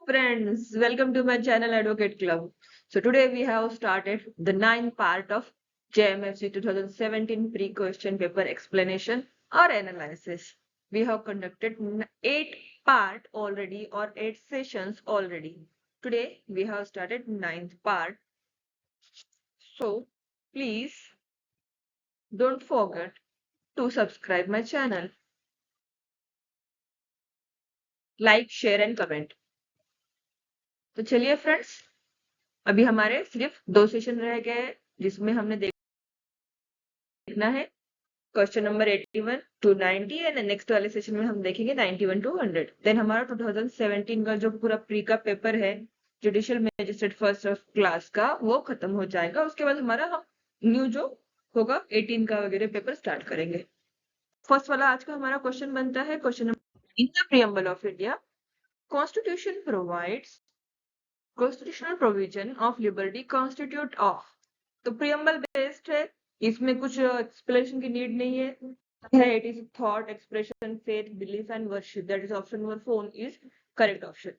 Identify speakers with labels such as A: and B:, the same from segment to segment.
A: friends, welcome to my channel Advocate Club. So today we have started the ninth part of JMFC 2017 pre-question paper explanation or analysis. We have conducted eight part already or eight sessions already. Today we have started ninth part. So please don't forget to subscribe my channel, like, share and comment. तो चलिए friends, अभी हमारे सिर्फ दो session रह गए हैं जिसमें हमने देखना है question number 81 to 90 and next वाले सेशन में हम देखेंगे 91 टू 100। देन हमारा 2017 का जो पूरा प्री का पेपर है judicial magistrate first of class का वो खत्म हो जाएगा। उसके बाद हमारा हम न्यू जो होगा 18 का वगैरह पेपर स्टार्ट करेंगे। फर्स्ट वाला आज का हमारा क्वेश्चन बनता है question number in the preamble of India constitution provides constitutional provision of liberty constitute of. तो प्रीएम्बल बेस्ड है, इसमें कुछ एक्सप्लेनेशन की नीड नहीं है। It is thought expression faith belief and worship, that is option number 4 is correct option.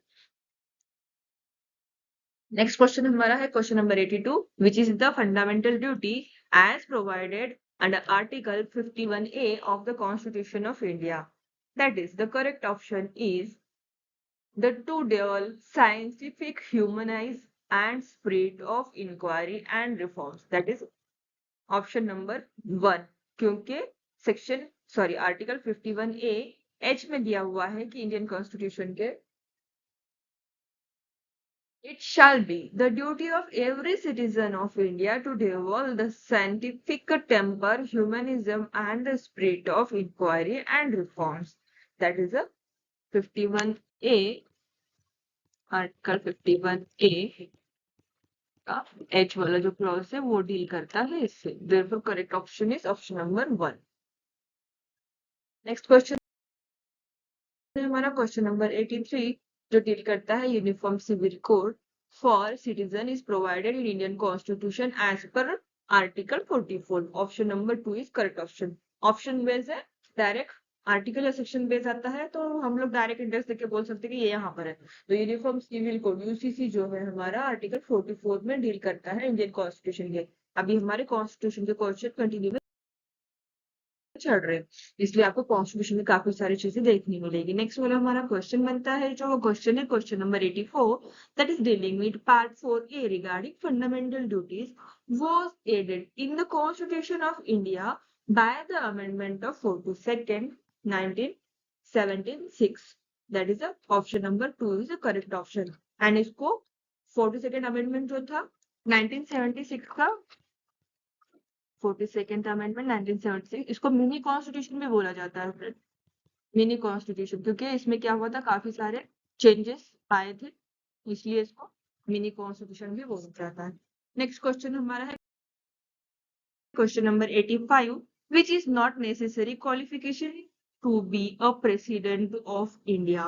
A: Next question हमारा है question number 82 which is the fundamental duty as provided under article 51A of the constitution of India. That is the correct option is the to develop scientific humanize and spirit of inquiry and reforms, that is option number 1। क्योंकि article 51A H में दिया हुआ है कि Indian constitution के It shall be the duty of every citizen of India to develop the scientific temper, humanism, and the spirit of inquiry and reforms. That is a 51A, article 51A का H वाला जो clause है वो deal करता है इससे। Therefore, correct option is option number 1. Next question हमारा question number 83 जो डील करता है uniform civil code for citizen is provided in Indian constitution as per article 44। Option number 2 is correct option. Option base है, direct article या section base आता है तो हम लोग डायरेक्ट इंडेक्स देके बोल सकते हैं कि ये यहाँ पर है। तो यूनिफॉर्म सिविल कोड यूसीसी जो है हमारा आर्टिकल 44 में डील करता है इंडियन कॉन्स्टिट्यूशन के। अभी हमारे कॉन्स्टिट्यूशन के क्वेश्चन कंटिन्यू चढ़ रहे, इसलिए आपको कॉन्स्टिट्यूशन में काफी सारी चीजें देखने मिलेगी। नेक्स्ट वाला हमारा क्वेश्चन बनता है जो क्वेश्चन है question number 84 that is dealing with part 4A regarding fundamental duties was added in the constitution of India by the amendment of 42 1976। That is option number 2 is the correct option. And इसको 42 amendment जो था 1976 का 42nd amendment 1976, इसको mini constitution भी बोला जाता है। Mini constitution क्योंकि इसमें क्या हुआ था, काफी सारे चेंजेस आए थे, इसलिए इसको मिनी कॉन्स्टिट्यूशन भी बोला जाता है। नेक्स्ट क्वेश्चन हमारा है question number 85 which is not necessary qualification to be a president of India.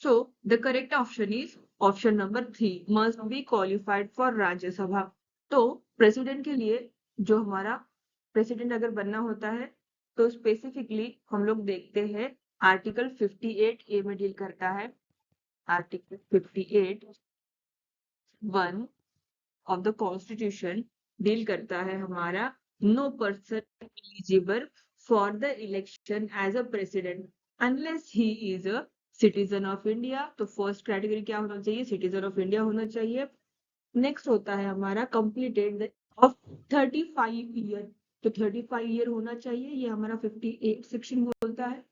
A: So the correct option is option number 3 must be qualified for Rajya Sabha. तो प्रेसिडेंट के लिए जो हमारा प्रेसिडेंट अगर बनना होता है तो स्पेसिफिकली हम लोग देखते हैं आर्टिकल 58A में डील करता है। Article 58 1 of the constitution deal करता है हमारा no person eligible for the election as a president unless he is a citizen of India. तो फर्स्ट कैटेगरी क्या होना चाहिए, सिटीजन ऑफ इंडिया होना चाहिए। नेक्स्ट होता है हमारा कंप्लीटेड ऑफ 35 ईयर, तो 35 ईयर होना चाहिए, ये हमारा 58 सेक्शन बोलता है।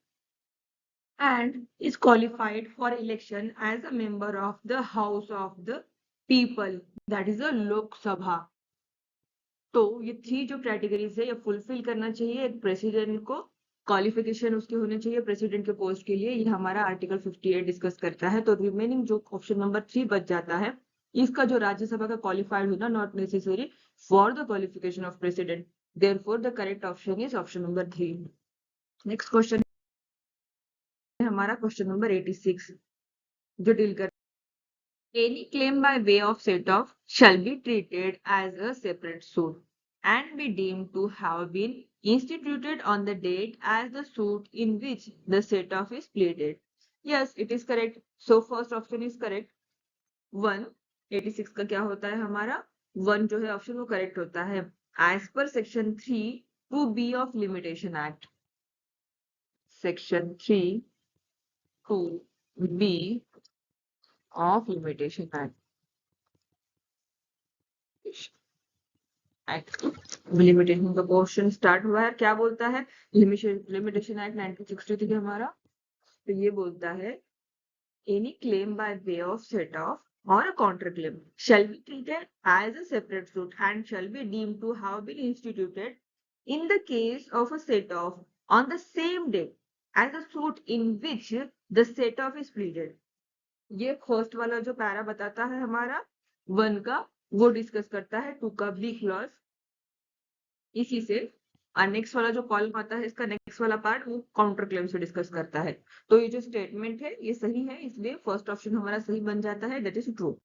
A: And is qualified for election as a member of the house of the people, that is a Lok Sabha. तो ये 3 जो कैटेगरीज है ये फुलफिल करना चाहिए एक प्रेसिडेंट को, क्वालिफिकेशन उसके होने चाहिए प्रेसिडेंट के पोस्ट के लिए, ये हमारा आर्टिकल 58 डिस्कस करता है। तो रिमेनिंग जो ऑप्शन नंबर 3 बच जाता है, इसका जो राज्यसभा का क्वालिफाइड होना not necessary for the qualification of president. Therefore the correct option is option number 3। Next question है हमारा क्वेश्चन नंबर 86 जो डील कर any claim by way of set off shall be treated as a separate suit and be deemed to have been instituted on the date as the suit in which the set off is pleaded. Yes, it is correct. So first option is correct. 1 86 का क्या होता है हमारा 1 जो है option वो correct होता है as per section 3(2)(b) of limitation act section 3(2)(b) of limitation act limitation का क्वेश्चन स्टार्ट हुआ है क्या बोलता है लिमिटेशन एक्ट 1963 हमारा तो ये बोलता है any claim by way of set off or a counterclaim shall be treated as a separate suit and shall be deemed to have been instituted in the case of a set off on the same day as a suit in which the set off is pleaded. ये first वाला जो para बताता है हमारा 1 का वो discuss करता है 2 का बी क्लॉज इसी से और नेक्स्ट वाला जो कॉलम आता है इसका नेक्स्ट वाला पार्ट वो काउंटर क्लेम से डिस्कस करता है तो ये जो स्टेटमेंट है ये सही है इसलिए फर्स्ट ऑप्शन हमारा सही बन जाता है that is true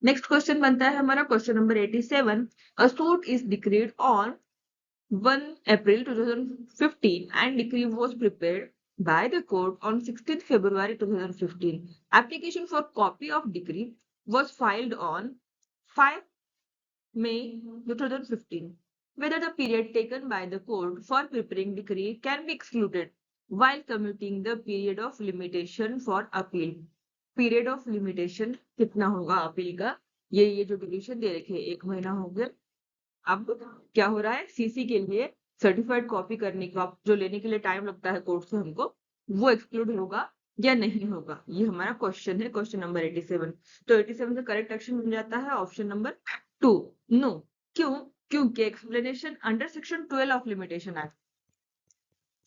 A: next question बनता है हमारा question number 87 a suit is decreed on 1 April 2015 and decree was prepared by the court on 16th February 2015 application for copy of decree was filed on 5 May 2015 whether the period taken by the court for preparing decree can be excluded while commuting the period of limitation for appeal. Period of limitation कितना होगा appeal का ये जो duration दे रखे 1 महीना हो गया अब क्या हो रहा है सीसी के लिए सर्टिफाइड कॉपी करने का जो लेने के लिए टाइम लगता है कोर्ट से हमको वो एक्सक्लूड होगा या नहीं होगा ये हमारा क्वेश्चन है क्वेश्चन नंबर 87 तो 87 का करेक्ट एक्शन बन जाता है ऑप्शन नंबर 2 नो क्यों क्योंकि explanation under section 12 of limitation act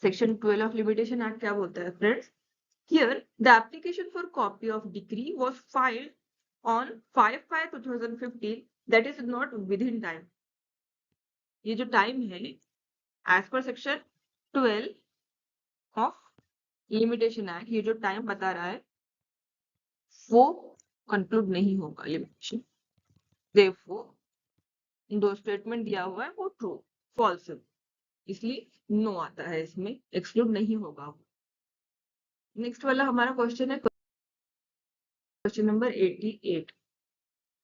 A: section 12 of limitation act क्या बोलता है friends here the application for copy of decree was filed on 5/5/2015 that is not with in time ये जो टाइम है as per section 12 of limitation act ये जो time बता रहा है वो कंक्लूड नहीं होगा लिमिटेशन देयरफॉर दो स्टेटमेंट दिया हुआ है वो ट्रू फॉल्स है इसलिए नो आता है इसमें एक्सक्लूड नहीं होगा नेक्स्ट वाला हमारा क्वेश्चन है क्वेश्चन नंबर 88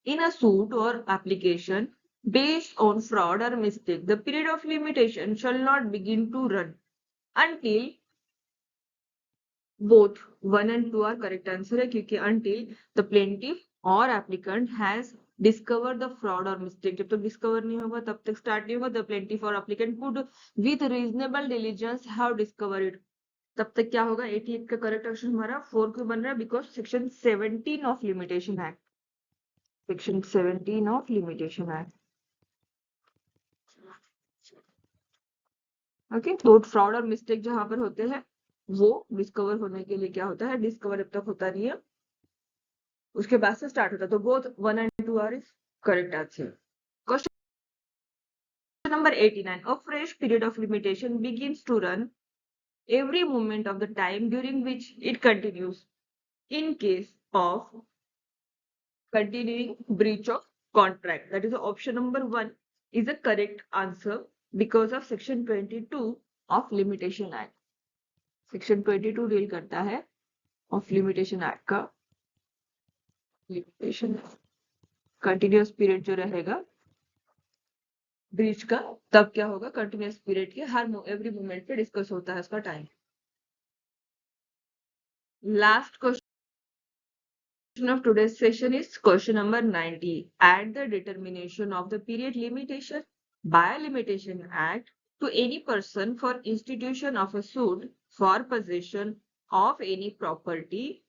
A: इन अ सूट और application based on fraud or mistake the period of limitation shall not begin to run until both 1 and 2 are correct answer है क्योंकि until the plaintiff or applicant has discovered the fraud or mistake जब तक discover नहीं होगा तब तक start नहीं होगा the plaintiff or applicant could with reasonable diligence have discovered it तब तक क्या होगा 88 का करेक्ट ऑप्शन हमारा 4 क्यों बन रहा है because section 17 of limitation act section 17 of limitation act okay तो फ्रॉड और मिस्टेक जहां पर होते हैं वो डिस्कवर होने के लिए क्या होता है डिस्कवर अब तक होता नहीं है उसके बाद से स्टार्ट होता है तो both 1 and 2 are is correct answer question number 89 a fresh period of limitation begins to run every moment of the time during which it continues in case of continuing breach of contract that is option number 1 is a correct answer because of section 22 of limitation act section 22 deal करता है of limitation act का limitation continuous period जो रहेगा breach का तब क्या होगा continuous period के हर एवरी मोमेंट पे डिस्कस होता है उसका time last question of today's session is question number 90 at the determination of the period limitation by a limitation act to any person for institution of a suit for possession of any property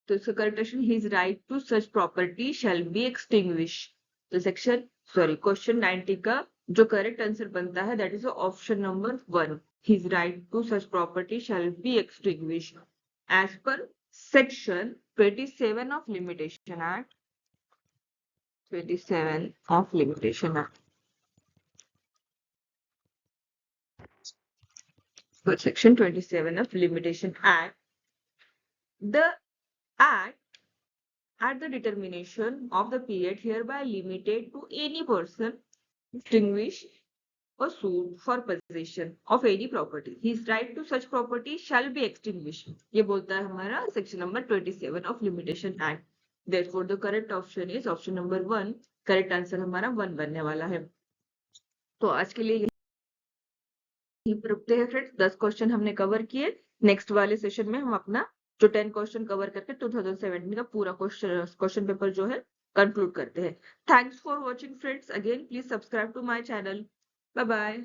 A: तो इसका correct option his right to such property shall be extinguish तो question 90 का जो correct answer बनता है that is option number 1 his right to such property shall be extinguish as per section 27 of limitation act 27 of limitation act section 27 of limitation act the act at the determination of the period hereby limited to any person extinguished or sued for possession of any property. His right to such property shall be extinguished. ये बोलता है हमारा section number 27 of limitation act. Therefore, the correct option is option number 1. Correct answer हमारा 1 बनने वाला है. तो आज के लिए यही पर रुकते हैं फ्रेंड्स. 10 क्वेश्चन हमने कवर किए. नेक्स्ट वाले सेशन में हम अपना जो 10 क्वेश्चन कवर करके 2017 का पूरा क्वेश्चन पेपर जो है कंक्लूड करते हैं. Thanks for watching friends. Again please subscribe to my channel. Bye bye.